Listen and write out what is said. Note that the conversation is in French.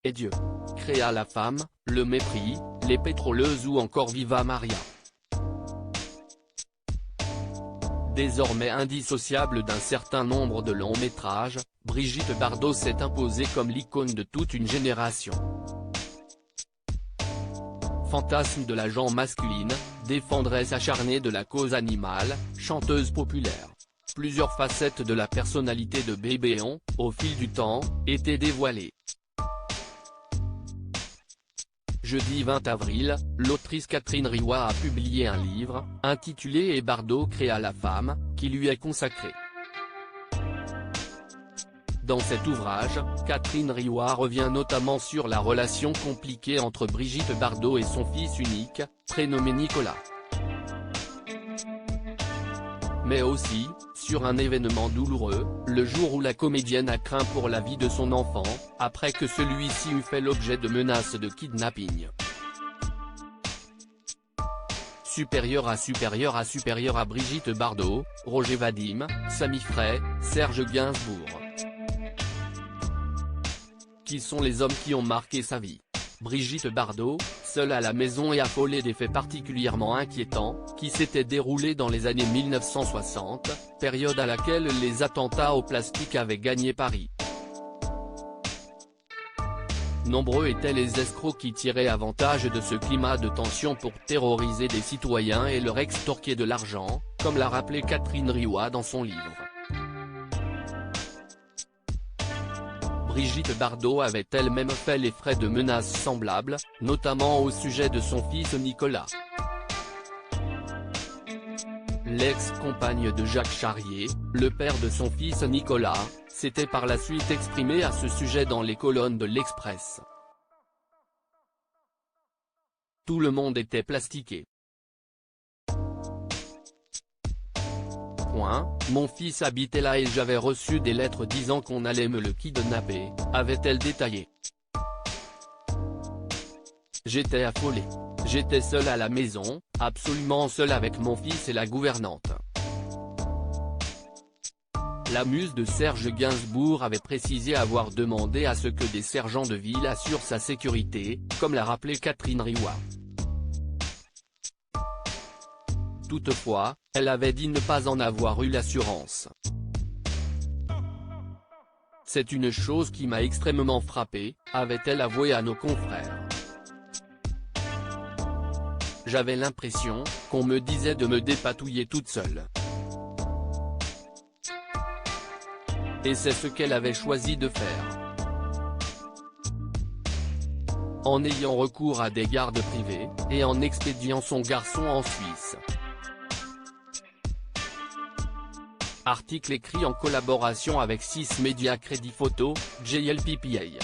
Et Dieu créa la femme, le mépris, les pétroleuses ou encore Viva Maria. Désormais indissociable d'un certain nombre de longs métrages, Brigitte Bardot s'est imposée comme l'icône de toute une génération. Fantasme de la gent masculine, défendresse acharnée de la cause animale, chanteuse populaire. Plusieurs facettes de la personnalité de Bébé ont, au fil du temps, été dévoilées. Jeudi 20 avril, l'autrice Catherine Riouat a publié un livre, intitulé « Et Bardot créa la femme », qui lui est consacré. Dans cet ouvrage, Catherine Riouat revient notamment sur la relation compliquée entre Brigitte Bardot et son fils unique, prénommé Nicolas. Mais aussi, sur un événement douloureux, le jour où la comédienne a craint pour la vie de son enfant, après que celui-ci eut fait l'objet de menaces de kidnapping. Supérieur à Brigitte Bardot, Roger Vadim, Samy Frey, Serge Gainsbourg. Qui sont les hommes qui ont marqué sa vie? Brigitte Bardot, seule à la maison et affolée des faits particulièrement inquiétants, qui s'étaient déroulés dans les années 1960, période à laquelle les attentats au plastique avaient gagné Paris. Nombreux étaient les escrocs qui tiraient avantage de ce climat de tension pour terroriser des citoyens et leur extorquer de l'argent, comme l'a rappelé Catherine Riouat dans son livre. Brigitte Bardot avait elle-même fait les frais de menaces semblables, notamment au sujet de son fils Nicolas. L'ex-compagne de Jacques Charrier, le père de son fils Nicolas, s'était par la suite exprimé à ce sujet dans les colonnes de l'Express. Tout le monde était plastiqué. Mon fils habitait là et j'avais reçu des lettres disant qu'on allait me le kidnapper, avait-elle détaillé. J'étais affolée. J'étais seule à la maison, absolument seule avec mon fils et la gouvernante. La muse de Serge Gainsbourg avait précisé avoir demandé à ce que des sergents de ville assurent sa sécurité, comme l'a rappelé Catherine Riouat. Toutefois, elle avait dit ne pas en avoir eu l'assurance. C'est une chose qui m'a extrêmement frappée, avait-elle avoué à nos confrères. J'avais l'impression qu'on me disait de me dépatouiller toute seule. Et c'est ce qu'elle avait choisi de faire. En ayant recours à des gardes privés, et en expédiant son garçon en Suisse. Article écrit en collaboration avec 6 médias Crédit Photo, JLPPA.